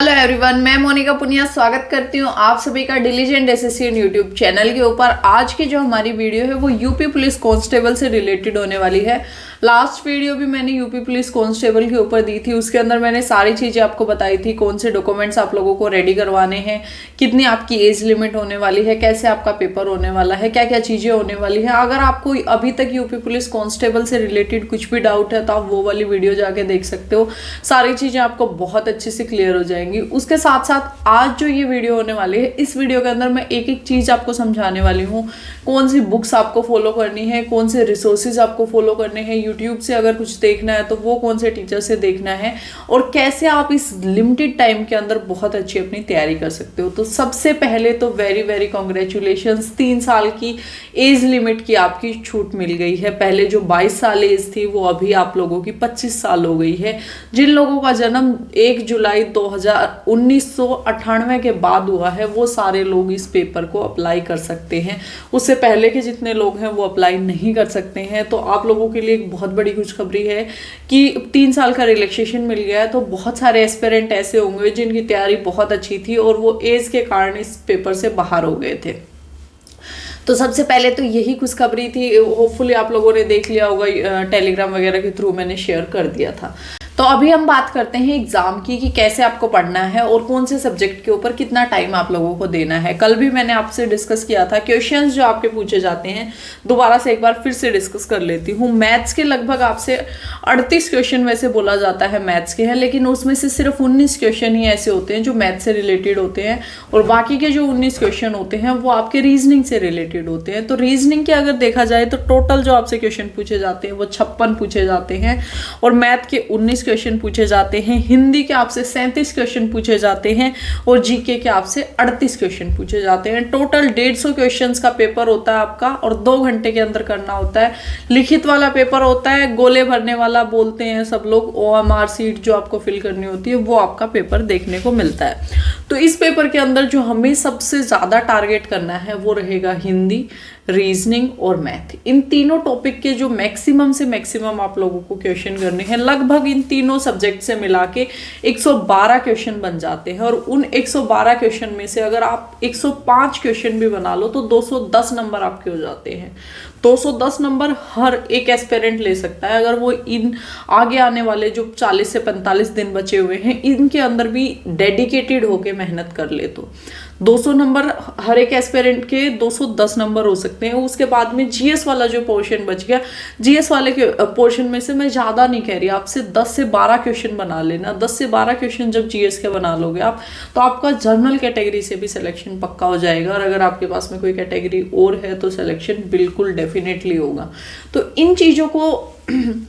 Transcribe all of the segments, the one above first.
Hello everyone, मैं मोनिका पुनिया स्वागत करती हूँ आप सभी का डिलीजेंट एसएससी यूट्यूब चैनल के ऊपर। आज की जो हमारी वीडियो है वो यूपी पुलिस कांस्टेबल से रिलेटेड होने वाली है। लास्ट वीडियो भी मैंने यूपी पुलिस कांस्टेबल के ऊपर दी थी, उसके अंदर मैंने सारी चीज़ें आपको बताई थी, कौन से डॉक्यूमेंट्स आप लोगों को रेडी करवाने हैं, कितनी आपकी एज लिमिट होने वाली है, कैसे आपका पेपर होने वाला है, क्या क्या चीज़ें होने वाली है। अगर आपको अभी तक यूपी पुलिस कांस्टेबल से रिलेटेड कुछ भी डाउट है तो आप वो वाली वीडियो जाके देख सकते हो, सारी चीज़ें आपको बहुत अच्छे से क्लियर हो जाएंगी। उसके साथ साथ आज जो ये वीडियो होने वाली है, इस वीडियो के अंदर मैं एक एक चीज़ आपको समझाने वाली हूँ, कौन सी बुक्स आपको फॉलो करनी है, कौन से रिसोर्सेज आपको फॉलो करने हैं, यूट्यूब से अगर कुछ देखना है तो वो कौन से टीचर से देखना है, और कैसे आप इस लिमिटेड टाइम के अंदर बहुत अच्छी अपनी तैयारी कर सकते हो। तो सबसे पहले तो वेरी वेरी कॉन्ग्रेचुलेशंस, 3 साल की एज लिमिट की आपकी छूट मिल गई है। पहले जो 22 साल एज थी वो अभी आप लोगों की 25 साल हो गई है। जिन लोगों का जन्म 1 जुलाई 1998 के बाद हुआ है वो सारे लोग इस पेपर को अप्लाई कर सकते हैं। उससे पहले के जितने लोग हैं वो अप्लाई नहीं कर सकते हैं। तो आप लोगों के लिए एक बहुत बड़ी खुशखबरी है कि 3 साल का रिलैक्सेशन मिल गया है। तो बहुत सारे एस्पिरेंट ऐसे होंगे जिनकी तैयारी बहुत अच्छी थी और वो एज के कारण इस पेपर से बाहर हो गए थे। तो सबसे पहले तो यही खुशखबरी थी, होपफुली आप लोगों ने देख लिया होगा, टेलीग्राम वगैरह के थ्रू मैंने शेयर कर दिया था। तो अभी हम बात करते हैं एग्जाम की कि कैसे आपको पढ़ना है और कौन से सब्जेक्ट के ऊपर कितना टाइम आप लोगों को देना है। कल भी मैंने आपसे डिस्कस किया था, क्वेश्चंस जो आपके पूछे जाते हैं दोबारा से एक बार फिर से डिस्कस कर लेती हूँ। मैथ्स के लगभग आपसे 38 क्वेश्चन वैसे बोला जाता है मैथ्स के हैं, लेकिन उसमें से सिर्फ 19 क्वेश्चन ही ऐसे होते हैं जो मैथ्स से रिलेटेड होते हैं, और बाकी के जो 19 क्वेश्चन होते हैं वो आपके रीजनिंग से रिलेटेड होते हैं। तो रीजनिंग के अगर देखा जाए तो टोटल जो आपसे क्वेश्चन पूछे जाते हैं वो 56 पूछे जाते हैं, और मैथ के 19 क्वेश्चन पूछे जाते हैं, हिंदी के आपसे 37 क्वेश्चन पूछे जाते हैं, और जीके के आपसे 38 क्वेश्चन पूछे जाते हैं। टोटल 150 क्वेश्चंस का पेपर होता है आपका, और 2 घंटे के अंदर करना होता है। लिखित वाला पेपर होता है, गोले भरने वाला बोलते हैं सब लोग, OMR सीट जो आपको फिल करनी होती है वो आपका पेपर देखने को मिलता है। तो इस पेपर के अंदर जो हमें सबसे ज़्यादा टारगेट करना है वो रहेगा हिंदी, रीजनिंग और मैथ। इन तीनों टॉपिक के जो मैक्सिमम से मैक्सिमम आप लोगों को क्वेश्चन करने हैं, लगभग इन तीनों सब्जेक्ट से मिला के 112 क्वेश्चन बन जाते हैं। और उन 112 क्वेश्चन में से अगर आप 105 क्वेश्चन भी बना लो तो 210 नंबर आपके हो जाते हैं। 210 नंबर हर एक एस्पिरेंट ले सकता है अगर वो इन आगे आने वाले जो 40 से 45 दिन बचे हुए हैं इनके अंदर भी डेडिकेटेड होके मेहनत कर ले। तो 200 नंबर हर एक एस्पिरेंट के 210 नंबर हो सकते हैं। उसके बाद में जीएस वाला जो पोर्शन बच गया, जीएस वाले के पोर्शन में से मैं ज़्यादा नहीं कह रही, आपसे 10 से 12 क्वेश्चन बना लेना। 10 से 12 क्वेश्चन जब जीएस के बना लोगे आप, तो आपका जनरल कैटेगरी से भी सिलेक्शन पक्का हो जाएगा, और अगर आपके पास में कोई कैटेगरी और है तो सिलेक्शन बिल्कुल डेफिनेटली होगा। तो इन चीज़ों को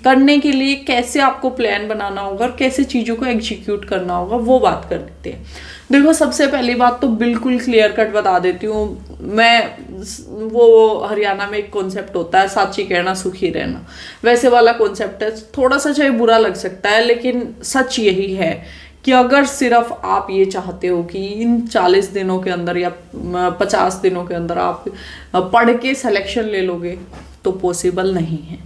करने के लिए कैसे आपको प्लान बनाना होगा और कैसे चीज़ों को एग्जीक्यूट करना होगा वो बात कर लेते हैं। देखो, सबसे पहली बात तो बिल्कुल क्लियर कट बता देती हूँ मैं, वो हरियाणा में एक कॉन्सेप्ट होता है, साची कहना सुखी रहना, वैसे वाला कॉन्सेप्ट है। थोड़ा सा चाहे बुरा लग सकता है लेकिन सच यही है कि अगर सिर्फ आप ये चाहते हो कि इन 40 दिनों के अंदर या 50 दिनों के अंदर आप पढ़ के सिलेक्शन ले लोगे तो पॉसिबल नहीं है।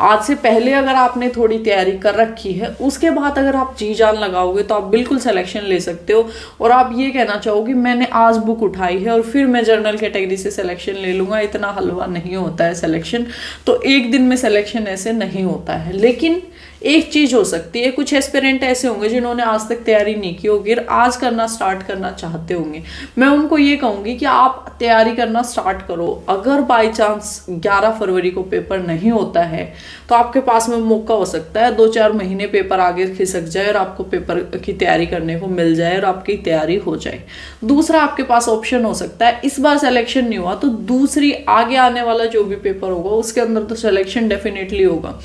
आज से पहले अगर आपने थोड़ी तैयारी कर रखी है, उसके बाद अगर आप जी जान लगाओगे तो आप बिल्कुल सिलेक्शन ले सकते हो। और आप ये कहना चाहोगे मैंने आज बुक उठाई है और फिर मैं जनरल कैटेगरी से सिलेक्शन ले लूँगा, इतना हलवा नहीं होता है सिलेक्शन। तो एक दिन में सिलेक्शन ऐसे नहीं होता है। लेकिन एक चीज़ हो सकती है, कुछ एस्पिरेंट ऐसे होंगे जिन्होंने आज तक तैयारी नहीं की होगी और आज करना स्टार्ट करना चाहते होंगे। मैं उनको ये कहूँगी कि आप तैयारी करना स्टार्ट करो। अगर बाई चांस 11 फरवरी को पेपर नहीं होता है तो आपके पास में मौका हो सकता है 2-4 महीने पेपर आगे खिसक जाए और आपको पेपर की तैयारी करने को मिल जाए और आपकी तैयारी हो जाए। दूसरा आपके पास ऑप्शन हो सकता है, इस बार सिलेक्शन नहीं हुआ तो दूसरी आगे आने वाला जो भी पेपर होगा उसके अंदर तो सिलेक्शन डेफिनेटली होगा।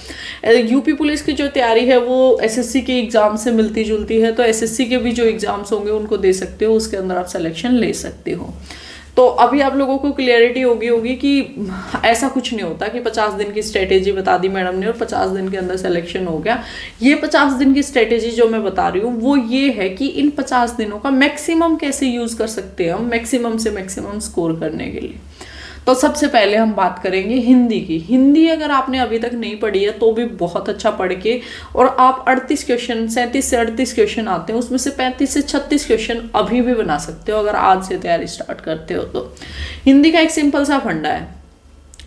यूपी पुलिस की जो तैयारी है वो एसएससी के एग्जाम से मिलती जुलती है, तो एसएससी के भी जो एग्जाम्स होंगे उनको दे सकते हो, उसके अंदर आप सिलेक्शन ले सकते हो। तो अभी आप लोगों को क्लियरिटी होगी कि ऐसा कुछ नहीं होता कि 50 दिन की स्ट्रेटेजी बता दी मैडम ने और 50 दिन के अंदर सिलेक्शन हो गया। ये 50 दिन की स्ट्रेटेजी जो मैं बता रही हूँ वो ये है कि इन 50 दिनों का मैक्सिमम कैसे यूज कर सकते हैं हम मैक्सिमम से मैक्सिमम स्कोर करने के लिए। तो सबसे पहले हम बात करेंगे हिंदी की। हिंदी अगर आपने अभी तक नहीं पढ़ी है तो भी बहुत अच्छा पढ़ के, और आप 38 क्वेश्चन, 37 से 38 क्वेश्चन आते हैं, उसमें से 35 से 36 क्वेश्चन अभी भी बना सकते हो अगर आज से तैयारी स्टार्ट करते हो तो। हिंदी का एक सिंपल सा फंडा है,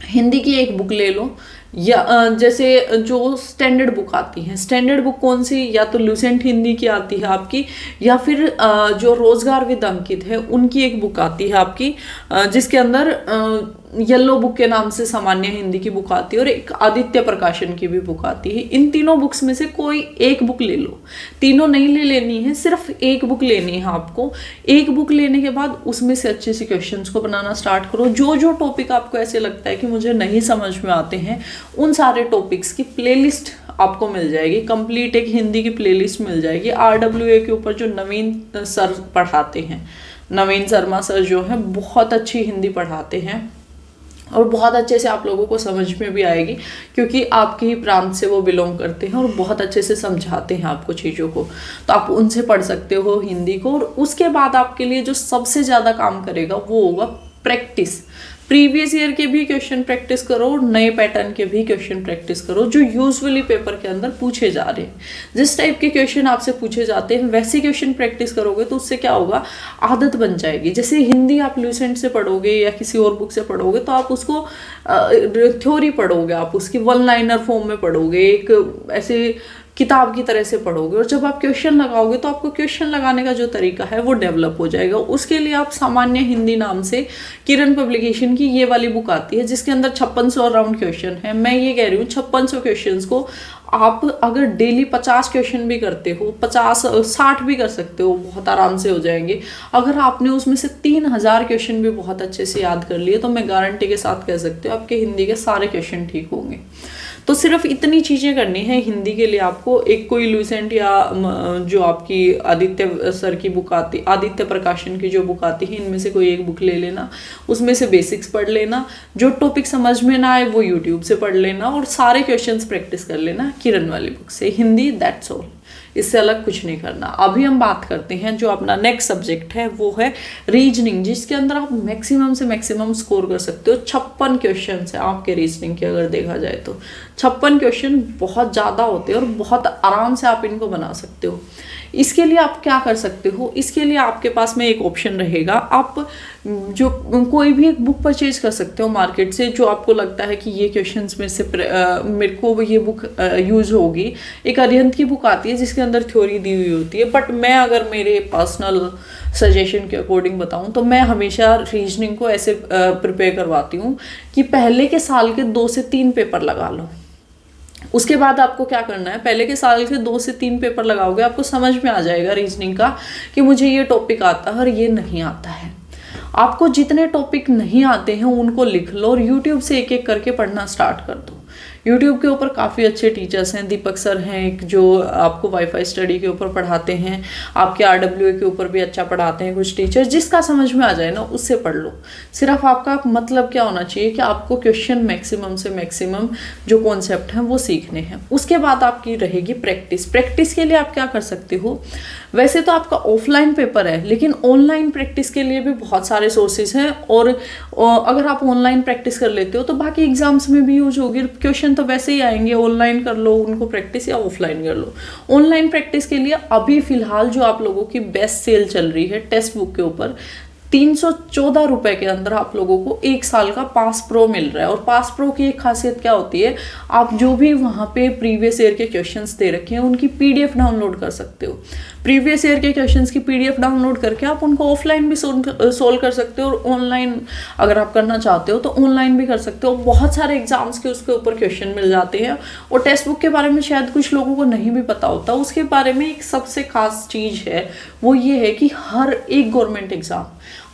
हिंदी की एक बुक ले लो, या जैसे जो स्टैंडर्ड बुक आती है, स्टैंडर्ड बुक कौन सी, या तो लुसेंट हिंदी की आती है आपकी, या फिर जो रोजगार विद अंकित है उनकी एक बुक आती है आपकी, जिसके अंदर येलो बुक के नाम से सामान्य हिंदी की बुक आती है, और एक आदित्य प्रकाशन की भी बुक आती है। इन तीनों बुक्स में से कोई एक बुक ले लो, तीनों नहीं ले लेनी है, सिर्फ एक बुक लेनी है आपको। एक बुक लेने के बाद उसमें से अच्छे से क्वेश्चंस को बनाना स्टार्ट करो। जो जो टॉपिक आपको ऐसे लगता है कि मुझे नहीं समझ में आते हैं, उन सारे टॉपिक्स की प्लेलिस्ट आपको मिल जाएगी, कंप्लीट एक हिंदी की प्लेलिस्ट मिल जाएगी। RWA के ऊपर जो नवीन सर पढ़ाते हैं, नवीन शर्मा सर जो हैं, बहुत अच्छी हिंदी पढ़ाते हैं और बहुत अच्छे से आप लोगों को समझ में भी आएगी, क्योंकि आपके ही प्रांत से वो बिलोंग करते हैं और बहुत अच्छे से समझाते हैं आपको चीज़ों को। तो आप उनसे पढ़ सकते हो हिंदी को। और उसके बाद आपके लिए जो सबसे ज़्यादा काम करेगा वो होगा प्रैक्टिस। प्रीवियस ईयर के भी क्वेश्चन प्रैक्टिस करो और नए पैटर्न के भी क्वेश्चन प्रैक्टिस करो जो यूजुअली पेपर के अंदर पूछे जा रहे हैं। जिस टाइप के क्वेश्चन आपसे पूछे जाते हैं वैसे क्वेश्चन प्रैक्टिस करोगे तो उससे क्या होगा, आदत बन जाएगी। जैसे हिंदी आप लुसेंट से पढ़ोगे या किसी और बुक से पढ़ोगे तो आप उसको थ्योरी पढ़ोगे, आप उसकी वन लाइनर फॉर्म में पढ़ोगे, एक ऐसे किताब की तरह से पढ़ोगे, और जब आप क्वेश्चन लगाओगे तो आपको क्वेश्चन लगाने का जो तरीका है वो डेवलप हो जाएगा। उसके लिए आप सामान्य हिंदी नाम से किरण पब्लिकेशन की ये वाली बुक आती है जिसके अंदर 5600 अराउंड क्वेश्चन है। मैं ये कह रही हूँ 5600 क्वेश्चन को आप अगर डेली 50 क्वेश्चन भी करते हो, 50-60 भी कर सकते हो, बहुत आराम से हो जाएंगे। अगर आपने उसमें से 3000 क्वेश्चन भी बहुत अच्छे से याद कर लिए तो मैं गारंटी के साथ कह सकती हूँ आपके हिंदी के सारे क्वेश्चन ठीक होंगे। तो सिर्फ इतनी चीज़ें करनी है हिंदी के लिए आपको। एक कोई लुसेंट या जो आपकी आदित्य सर की बुक आती, आदित्य प्रकाशन की जो बुक आती है, इनमें से कोई एक बुक ले लेना, उसमें से बेसिक्स पढ़ लेना, जो टॉपिक समझ में ना आए वो यूट्यूब से पढ़ लेना, और सारे क्वेश्चंस प्रैक्टिस कर लेना किरण वाली बुक से। हिंदी दैट्स ऑल, इससे अलग कुछ नहीं करना। अभी हम बात करते हैं जो अपना नेक्स्ट सब्जेक्ट है वो है रीजनिंग, जिसके अंदर आप मैक्सिमम से मैक्सिमम स्कोर कर सकते हो। 56 क्वेश्चन है आपके रीजनिंग के, अगर देखा जाए तो 56 क्वेश्चन बहुत ज़्यादा होते हैं और बहुत आराम से आप इनको बना सकते हो। इसके लिए आप क्या कर सकते हो, इसके लिए आपके पास में एक ऑप्शन रहेगा, आप जो कोई भी एक बुक परचेज कर सकते हो मार्केट से जो आपको लगता है कि ये क्वेश्चंस में से मेरे को ये बुक यूज होगी। एक अरिहंत की बुक आती है जिसके अंदर थ्योरी दी हुई होती है, बट मैं अगर मेरे पर्सनल सजेशन के अकॉर्डिंग बताऊं तो मैं हमेशा रीजनिंग को ऐसे प्रिपेयर करवाती हूँ कि पहले के साल के 2 से 3 पेपर लगा लो। उसके बाद आपको क्या करना है, पहले के साल के 2 से 3 पेपर लगाओगे, आपको समझ में आ जाएगा रीजनिंग का कि मुझे ये टॉपिक आता है और ये नहीं आता है। आपको जितने टॉपिक नहीं आते हैं उनको लिख लो और यूट्यूब से एक एक करके पढ़ना स्टार्ट कर दो। यूट्यूब के ऊपर काफ़ी अच्छे टीचर्स हैं, दीपक सर हैं एक जो आपको वाईफाई स्टडी के ऊपर पढ़ाते हैं, आपके RWA के ऊपर भी अच्छा पढ़ाते हैं कुछ टीचर। जिसका समझ में आ जाए ना उससे पढ़ लो। सिर्फ आपका मतलब क्या होना चाहिए कि आपको क्वेश्चन मैक्सिमम से मैक्सिमम जो कॉन्सेप्ट हैं वो सीखने हैं। उसके बाद आपकी रहेगी प्रैक्टिस। प्रैक्टिस के लिए आप क्या कर सकते हो, वैसे तो आपका ऑफलाइन पेपर है लेकिन ऑनलाइन प्रैक्टिस के लिए भी बहुत सारे सोर्सेज हैं, और अगर आप ऑनलाइन प्रैक्टिस कर लेते हो तो बाकी एग्जाम्स में भी यूज होगी। क्वेश्चन तो वैसे ही आएंगे, ऑनलाइन कर लो उनको प्रैक्टिस या ऑफलाइन कर लो। ऑनलाइन प्रैक्टिस के लिए अभी फिलहाल जो आप लोगों की बेस्ट सेल चल रही है टेक्स्ट बुक के ऊपर, 314 रुपए के अंदर आप लोगों को 1 साल का पास प्रो मिल रहा है। और पास प्रो की एक खासियत क्या होती है, आप जो भी वहाँ पे प्रीवियस ईयर के क्वेश्चंस दे रखे हैं उनकी PDF डाउनलोड कर सकते हो। प्रीवियस ईयर के क्वेश्चंस की PDF डाउनलोड करके आप उनको ऑफलाइन भी सोल्व कर सकते हो, और ऑनलाइन अगर आप करना चाहते हो तो ऑनलाइन भी कर सकते हो। बहुत सारे एग्जाम्स के उसके ऊपर क्वेश्चन मिल जाते हैं। और टेक्स्ट बुक के बारे में शायद कुछ लोगों को नहीं भी पता होता, उसके बारे में एक सबसे खास चीज़ है वो ये है कि हर एक गवर्नमेंट एग्जाम,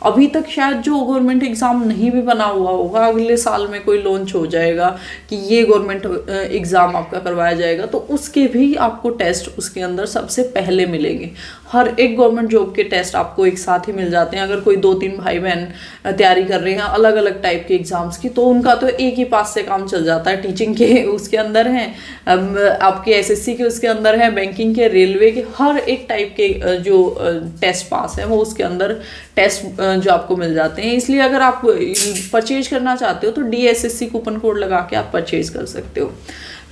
अभी तक शायद जो गवर्नमेंट एग्जाम नहीं भी बना हुआ होगा, अगले साल में कोई लॉन्च हो जाएगा कि ये गवर्नमेंट एग्जाम आपका करवाया जाएगा, तो उसके भी आपको टेस्ट उसके अंदर सबसे पहले मिलेंगे। हर एक गवर्नमेंट जॉब के टेस्ट आपको एक साथ ही मिल जाते हैं। अगर कोई 2-3 भाई बहन तैयारी कर रहे हैं अलग अलग टाइप के एग्जाम्स की, तो उनका तो एक ही पास से काम चल जाता है। टीचिंग के उसके अंदर हैं, आपके एसएससी के उसके अंदर है, बैंकिंग के, रेलवे के, हर एक टाइप के जो टेस्ट पास है वो उसके अंदर टेस्ट जो आपको मिल जाते हैं। इसलिए अगर आप परचेज करना चाहते हो तो DSSC कूपन कोड लगा के आप परचेज कर सकते हो।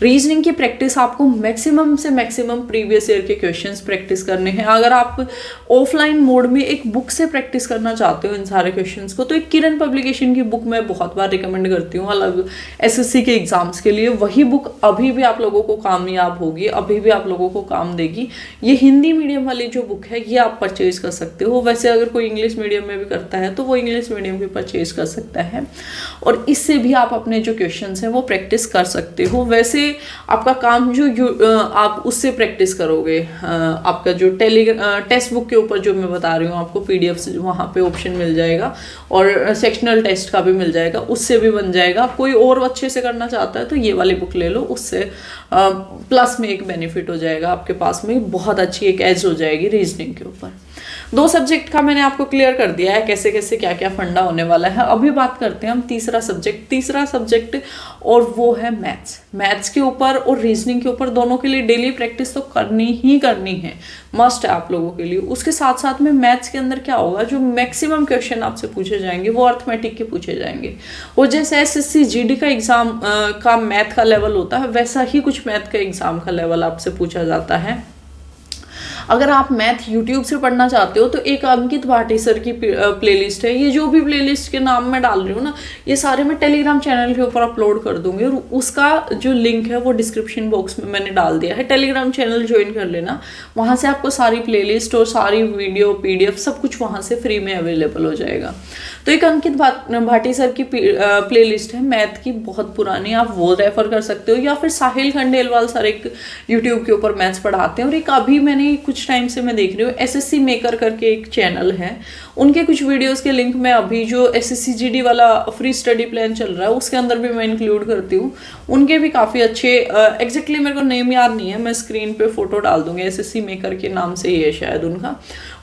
रीजनिंग की प्रैक्टिस आपको मैक्सिमम से मैक्सिमम प्रीवियस ईयर के क्वेश्चंस प्रैक्टिस करने हैं। अगर आप ऑफलाइन मोड में एक बुक से प्रैक्टिस करना चाहते हो इन सारे क्वेश्चंस को, तो एक किरण पब्लिकेशन की बुक मैं बहुत बार रिकमेंड करती हूँ अलग एसएससी के एग्जाम्स के लिए। वही बुक अभी भी आप लोगों को कामयाब होगी, अभी भी आप लोगों को काम देगी। ये हिंदी मीडियम वाली जो बुक है ये आप परचेज कर सकते हो। वैसे अगर कोई इंग्लिश मीडियम में भी करता है तो वो इंग्लिश मीडियम भी परचेज कर सकता है, और इससे भी आप अपने जो क्वेश्चंस हैं वो प्रैक्टिस कर सकते हो। वैसे आपका काम जो आप उससे प्रैक्टिस करोगे, आपका जो टेक्स्ट बुक के ऊपर जो मैं बता रही हूँ आपको PDF वहाँ पे ऑप्शन मिल जाएगा, और सेक्शनल टेस्ट का भी मिल जाएगा, उससे भी बन जाएगा। कोई और अच्छे से करना चाहता है तो ये वाली बुक ले लो, उससे प्लस में एक बेनिफिट हो जाएगा, आपके पास में बहुत अच्छी एक एज हो जाएगी रीजनिंग के ऊपर। 2 सब्जेक्ट का मैंने आपको क्लियर कर दिया है कैसे कैसे क्या क्या फंडा होने वाला है। अभी बात करते हैं हम तीसरा सब्जेक्ट, और वो है मैथ्स के ऊपर और रीजनिंग के ऊपर। दोनों के लिए डेली प्रैक्टिस तो करनी ही करनी है, मस्ट है आप लोगों के लिए। उसके साथ साथ में मैथ्स के अंदर क्या होगा, जो मैक्सिमम क्वेश्चन आपसे पूछे जाएंगे वो अर्थमेटिक के पूछे जाएंगे। और जैसे SSC GD का एग्जाम का मैथ का लेवल होता है, वैसा ही कुछ मैथ का एग्जाम का लेवल आपसे पूछा जाता है। अगर आप मैथ यूट्यूब से पढ़ना चाहते हो तो एक अंकित भाटी सर की प्लेलिस्ट है। ये जो भी प्लेलिस्ट के नाम मैं डाल रही हूँ ना, ये सारे मैं टेलीग्राम चैनल के ऊपर अपलोड कर दूंगी, और उसका जो लिंक है वो डिस्क्रिप्शन बॉक्स में मैंने डाल दिया है। टेलीग्राम चैनल ज्वाइन कर लेना, वहाँ से आपको सारी प्लेलिस्ट और सारी वीडियो PDF सब कुछ वहाँ से फ्री में अवेलेबल हो जाएगा। तो एक अंकित भाटी सर की प्लेलिस्ट है मैथ की, बहुत पुरानी, आप वो रेफर कर सकते हो। या फिर साहिल खंडेलवाल सर एक यूट्यूब के ऊपर मैथ्स पढ़ाते हैं, और एक अभी मैंने कुछ टाइम से मैं देख रही हूँ SSC मेकर करके एक चैनल है, उनके कुछ वीडियोस के लिंक मैं अभी जो SSC GD वाला फ्री स्टडी प्लान चल रहा है उसके अंदर भी मैं इंक्लूड करती हूँ। उनके भी काफ़ी अच्छे, एग्जैक्टली मेरे को नेम याद नहीं है, मैं स्क्रीन पे फोटो डाल दूंगी, SSC मेकर के नाम से ही है शायद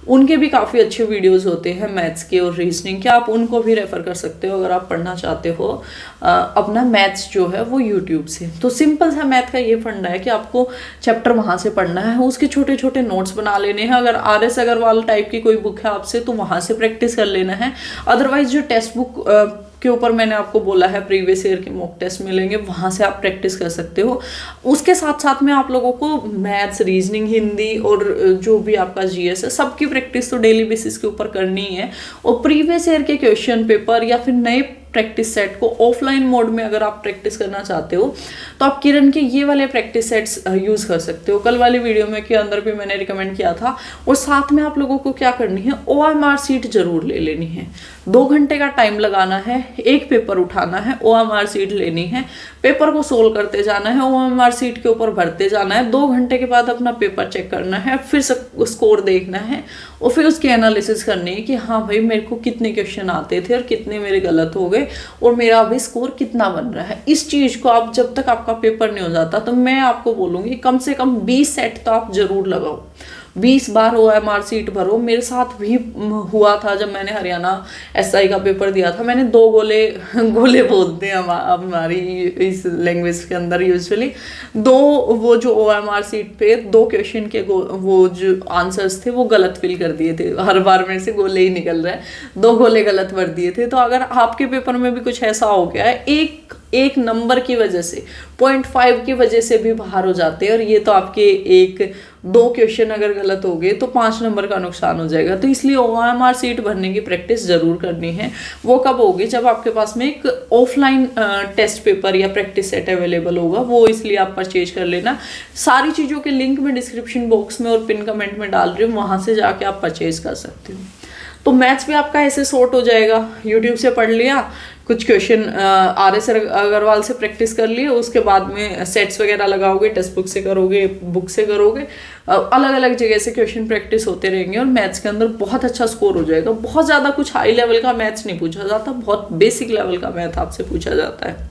उनके भी काफ़ी अच्छे वीडियोस होते हैं मैथ्स के और रीजनिंग के, आप उनको भी रेफर कर सकते हो अगर आप पढ़ना चाहते हो अपना मैथ्स जो है वो यूट्यूब से। तो सिंपल सा मैथ का ये फंडा है कि आपको चैप्टर वहाँ से पढ़ना है, उसके छोटे छोटे नोट्स बना लेने हैं। अगर RS अग्रवाल टाइप की कोई बुक है आपसे तो वहाँ से प्रैक्टिस कर लेना है। अदरवाइज जो टेक्स्ट बुक के ऊपर मैंने आपको बोला है प्रीवियस ईयर के मॉक टेस्ट मिलेंगे, वहाँ से आप प्रैक्टिस कर सकते हो। उसके साथ साथ में आप लोगों को मैथ्स, रीजनिंग, हिंदी और जो भी आपका GS है सबकी प्रैक्टिस तो डेली बेसिस के ऊपर करनी है। और प्रीवियस ईयर के क्वेश्चन पेपर या फिर नए प्रैक्टिस सेट को ऑफलाइन मोड में अगर आप प्रैक्टिस करना चाहते हो तो आप किरण के ये वाले प्रैक्टिस सेट्स यूज कर सकते हो। कल वाली वीडियो में के अंदर भी मैंने रिकमेंड किया था। और साथ में आप लोगों को क्या करनी है, OMR सीट जरूर ले लेनी है। 2 घंटे का टाइम लगाना है, एक पेपर उठाना है, OMR सीट लेनी है, पेपर को सोल्व करते जाना है, OMR सीट के ऊपर भरते जाना है। 2 घंटे के बाद अपना पेपर चेक करना है, फिर स्कोर देखना है और फिर उसकी एनालिसिस करनी है कि हाँ भाई मेरे को कितने क्वेश्चन आते थे और कितने मेरे गलत हो गए और मेरा अभी स्कोर कितना बन रहा है। इस चीज को आप जब तक आपका पेपर नहीं हो जाता तो मैं आपको बोलूंगी कम से कम 20 सेट तो आप जरूर लगाओ, 20 बार OMR सीट भरो। मेरे साथ भी हुआ था जब मैंने हरियाणा SI का पेपर दिया था। मैंने 2 गोले बोलते हैं हमारी इस लैंग्वेज के अंदर यूजुअली, 2 वो जो OMR सीट पे 2 क्वेश्चन के वो जो आंसर्स थे वो गलत फिल कर दिए थे। हर बार मेरे से गोले ही निकल रहे हैं, 2 गोले गलत भर दिए थे। तो अगर आपके पेपर में भी कुछ ऐसा हो गया है, एक नंबर की वजह से 0.5 की वजह से भी बाहर हो जाते हैं, और ये तो आपके 1-2 क्वेश्चन अगर गलत हो गए तो 5 नंबर का नुकसान हो जाएगा। तो इसलिए OMR सीट भरने की प्रैक्टिस जरूर करनी है। वो कब होगी, जब आपके पास में एक ऑफलाइन टेस्ट पेपर या प्रैक्टिस सेट अवेलेबल होगा, वो इसलिए आप परचेज कर लेना। सारी चीज़ों के लिंक मैं डिस्क्रिप्शन बॉक्स में और पिन कमेंट में डाल रही हूँ, वहाँ से जाके आप परचेज कर सकते हो। तो मैथ्स भी आपका ऐसे सॉर्ट हो जाएगा। यूट्यूब से पढ़ लिया, कुछ क्वेश्चन RS अग्रवाल से प्रैक्टिस कर लिए, उसके बाद में सेट्स वगैरह लगाओगे, टेक्स्ट बुक से करोगे, बुक से करोगे, अलग अलग जगह से क्वेश्चन प्रैक्टिस होते रहेंगे और मैथ्स के अंदर बहुत अच्छा स्कोर हो जाएगा। बहुत ज़्यादा कुछ हाई लेवल का मैथ्स नहीं पूछा जाता, बहुत बेसिक लेवल का मैथ आपसे पूछा जाता है।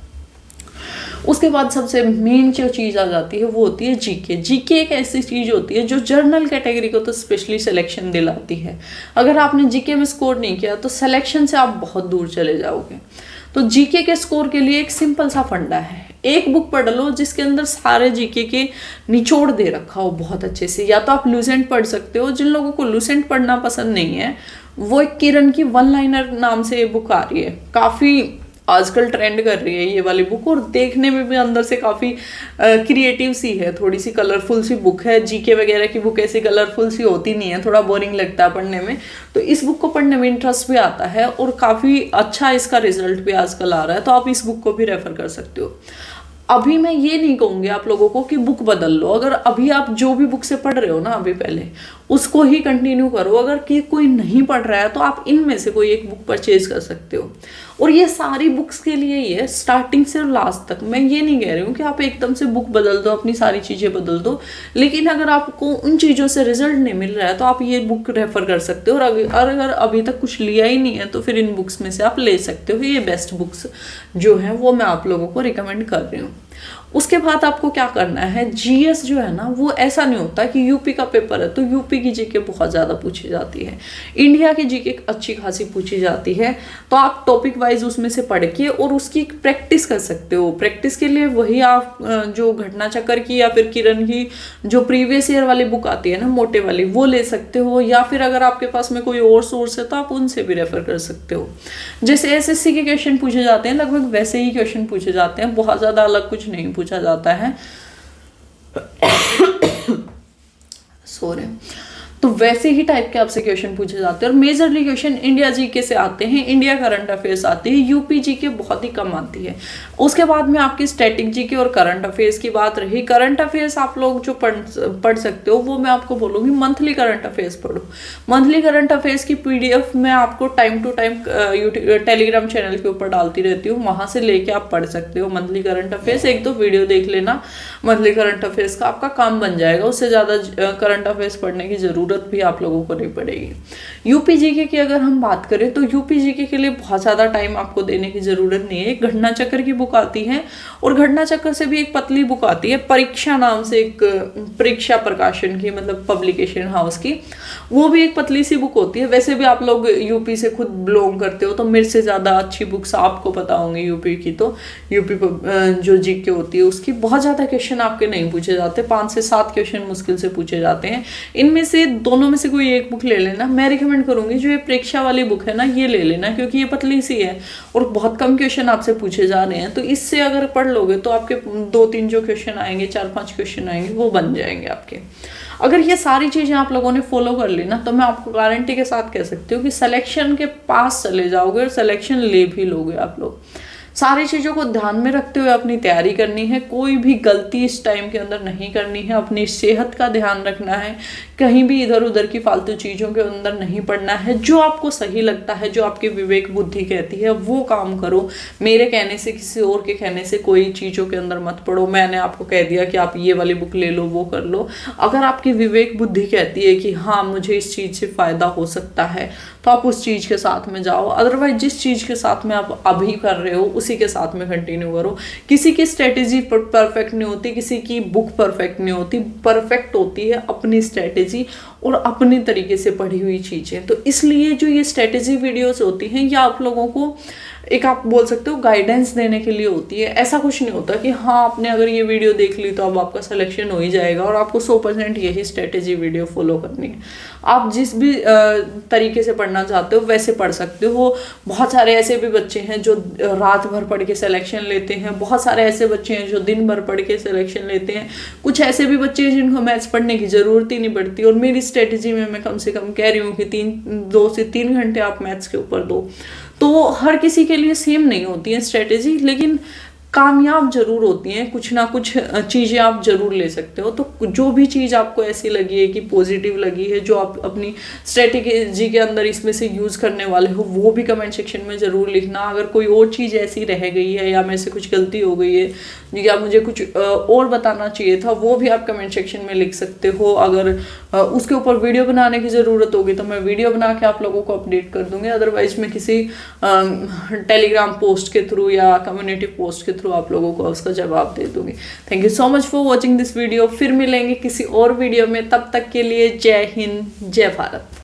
उसके बाद सबसे मेन जो चीज़ आ जाती है वो होती है जीके। जीके एक ऐसी चीज़ होती है जो जर्नल कैटेगरी को तो स्पेशली सिलेक्शन दिलाती है। अगर आपने जीके में स्कोर नहीं किया तो सिलेक्शन से आप बहुत दूर चले जाओगे। तो जीके के स्कोर के लिए एक सिंपल सा फंडा है, एक बुक पढ़ लो जिसके अंदर सारे जीके के निचोड़ दे रखा हो बहुत अच्छे से। या तो आप लूसेंट पढ़ सकते हो, जिन लोगों को लूसेंट पढ़ना पसंद नहीं है वो एक किरण की वन लाइनर नाम से बुक आ रही है, काफ़ी आजकल ट्रेंड कर रही है ये वाली बुक, और देखने में भी अंदर से काफ़ी क्रिएटिव सी है, थोड़ी सी कलरफुल सी बुक है। जीके वगैरह की बुक ऐसी कलरफुल सी होती नहीं है, थोड़ा बोरिंग लगता है पढ़ने में। तो इस बुक को पढ़ने में इंटरेस्ट भी आता है और काफ़ी अच्छा इसका रिजल्ट भी आजकल आ रहा है, तो आप इस बुक को भी रेफर कर सकते हो। अभी मैं ये नहीं कहूँगी आप लोगों को कि बुक बदल लो, अगर अभी आप जो भी बुक से पढ़ रहे हो ना अभी पहले उसको ही कंटिन्यू करो। अगर कि कोई नहीं पढ़ रहा है तो आप इनमें से कोई एक बुक परचेज कर सकते हो। और ये सारी बुक्स के लिए ही है, स्टार्टिंग से लास्ट तक। मैं ये नहीं कह रही हूँ कि आप एकदम से बुक बदल दो, अपनी सारी चीज़ें बदल दो, लेकिन अगर आपको उन चीज़ों से रिजल्ट नहीं मिल रहा है तो आप ये बुक रेफर कर सकते हो। और अगर अभी तक कुछ लिया ही नहीं है तो फिर इन बुक्स में से आप ले सकते हो। ये बेस्ट बुक्स जो है वो मैं आप लोगों को रिकमेंड कर रही हूँ। उसके बाद आपको क्या करना है, जीएस जो है ना वो ऐसा नहीं होता कि यूपी का पेपर है तो यूपी की जीके बहुत ज़्यादा पूछी जाती है, इंडिया की जीके अच्छी खासी पूछी जाती है। तो आप टॉपिक वाइज उसमें से पढ़ के और उसकी प्रैक्टिस कर सकते हो। प्रैक्टिस के लिए वही आप जो घटना चक्कर की या फिर किरण की जो प्रीवियस ईयर वाली बुक आती है ना मोटे वाली, वो ले सकते हो। या फिर अगर आपके पास में कोई और सोर्स है तो आप उनसे भी रेफर कर सकते हो। जैसे एसएससी के क्वेश्चन पूछे जाते हैं लगभग वैसे ही क्वेश्चन पूछे जाते हैं, बहुत ज़्यादा अलग कुछ नहीं पूछा जाता है। सॉरी। तो वैसे ही टाइप के आपसे क्वेश्चन पूछे जाते हैं और मेजरली क्वेश्चन इंडिया जीके से आते हैं, इंडिया करंट अफेयर्स आती है, यूपी जीके बहुत ही कम आती है। उसके बाद में आपकी स्टैटिक जीके और करंट अफेयर्स की बात रही। करंट अफेयर्स आप लोग जो पढ़ सकते हो वो मैं आपको बोलूँगी मंथली करंट अफेयर्स पढ़ो। मंथली करंट अफेयर्स की पीडीएफ मैं आपको time to time Telegram channel के ऊपर डालती रहती हूँ, वहाँ से लेके आप पढ़ सकते हो मंथली करंट अफेयर्स। एक दो वीडियो देख लेना मंथली करंट अफेयर्स का, आपका काम बन जाएगा। उससे ज़्यादा करंट अफेयर्स पढ़ने की ज़रूरत भी आप लोगों को नहीं पड़ेगी। यूपी जीके की अगर हम बात करें तो यूपी जीके के लिए बहुत ज़्यादा टाइम आपको देने की ज़रूरत नहीं है। एक घटना चक्र की बुक आती है और घटना चक्र से भी एक पतली बुक आती है, परीक्षा नाम से, एक परीक्षा प्रकाशन की मतलब पब्लिकेशन हाउस की, वो भी एक पतली सी बुक होती है। वैसे भी आप लोग यूपी से खुद बिलोंग करते हो तो मेरे से ज़्यादा अच्छी बुक्स आपको पता होंगी यूपी की। तो यूपी जो जीके होती है उसकी बहुत ज़्यादा क्वेश्चन आपके नहीं पूछे जाते, 5 से 7 क्वेश्चन मुश्किल से पूछे जाते हैं। इनमें से दोनों में से कोई एक बुक ले लेना। मैं रिकमेंड करूंगी जो ये परीक्षा वाली बुक है ना ये ले लेना, क्योंकि ये पतली सी है और बहुत कम क्वेश्चन आपसे पूछे जा रहे हैं। तो इससे अगर पढ़ लोगे तो आपके 2-3 जो क्वेश्चन आएंगे, 4-5 क्वेश्चन आएंगे, वो बन जाएंगे आपके। अगर ये सारी चीज़ें आप लोगों ने फॉलो कर ली ना तो मैं आपको गारंटी के साथ कह सकती हूँ कि सिलेक्शन के पास चले जाओगे और सिलेक्शन ले भी लोगे आप लोग। सारी चीज़ों को ध्यान में रखते हुए अपनी तैयारी करनी है, कोई भी गलती इस टाइम के अंदर नहीं करनी है, अपनी सेहत का ध्यान रखना है, कहीं भी इधर उधर की फालतू चीज़ों के अंदर नहीं पड़ना है। जो आपको सही लगता है, जो आपकी विवेक बुद्धि कहती है वो काम करो। मेरे कहने से, किसी और के कहने से कोई चीज़ों के अंदर मत पड़ो। मैंने आपको कह दिया कि आप ये वाली बुक ले लो, वो कर लो। अगर आपकी विवेक बुद्धि कहती है कि हाँ मुझे इस चीज़ से फ़ायदा हो सकता है तो आप उस चीज़ के साथ में जाओ। अदरवाइज जिस चीज़ के साथ में आप अभी कर रहे हो उसी के साथ में कंटिन्यू करो। किसी की स्ट्रेटेजी परफेक्ट नहीं होती, किसी की बुक परफेक्ट नहीं होती, परफेक्ट होती है अपनी स्ट्रेटेजी और अपने तरीके से पढ़ी हुई चीज़ें। तो इसलिए जो ये स्ट्रेटेजी वीडियोस होती हैं ये आप लोगों को एक आप बोल सकते हो गाइडेंस देने के लिए होती है। ऐसा कुछ नहीं होता कि हाँ आपने अगर ये वीडियो देख ली तो अब आपका सिलेक्शन हो ही जाएगा और आपको 100% यही स्ट्रेटेजी वीडियो फॉलो करनी है। आप जिस भी तरीके से पढ़ना चाहते हो वैसे पढ़ सकते हो। बहुत सारे ऐसे भी बच्चे हैं जो रात भर पढ़ के सिलेक्शन लेते हैं, बहुत सारे ऐसे बच्चे हैं जो दिन भर पढ़ के सिलेक्शन लेते हैं, कुछ ऐसे भी बच्चे हैं जिनको मैथ्स पढ़ने की ज़रूरत ही नहीं पड़ती। और मेरी स्ट्रेटेजी में मैं कम से कम कह रही हूँ कि 2 से 3 घंटे आप मैथ्स के ऊपर दो। तो हर किसी के लिए सेम नहीं होती है स्ट्रेटेजी, लेकिन कामयाब जरूर होती हैं। कुछ ना कुछ चीज़ें आप जरूर ले सकते हो। तो जो भी चीज़ आपको ऐसी लगी है कि पॉजिटिव लगी है, जो आप अपनी स्ट्रेटेजी के अंदर इसमें से यूज़ करने वाले हो, वो भी कमेंट सेक्शन में ज़रूर लिखना। अगर कोई और चीज़ ऐसी रह गई है या मेरे से कुछ गलती हो गई है या मुझे कुछ और बताना चाहिए था, वो भी आप कमेंट सेक्शन में लिख सकते हो। अगर उसके ऊपर वीडियो बनाने की ज़रूरत होगी तो मैं वीडियो बना के आप लोगों को अपडेट कर दूँगी। अदरवाइज मैं किसी टेलीग्राम पोस्ट के थ्रू या कम्युनिटी पोस्ट के थ्रू आप लोगों को उसका जवाब दे दूंगी। Thank you so much for watching this video. फिर मिलेंगे किसी और वीडियो में, तब तक के लिए जय हिंद, जय भारत।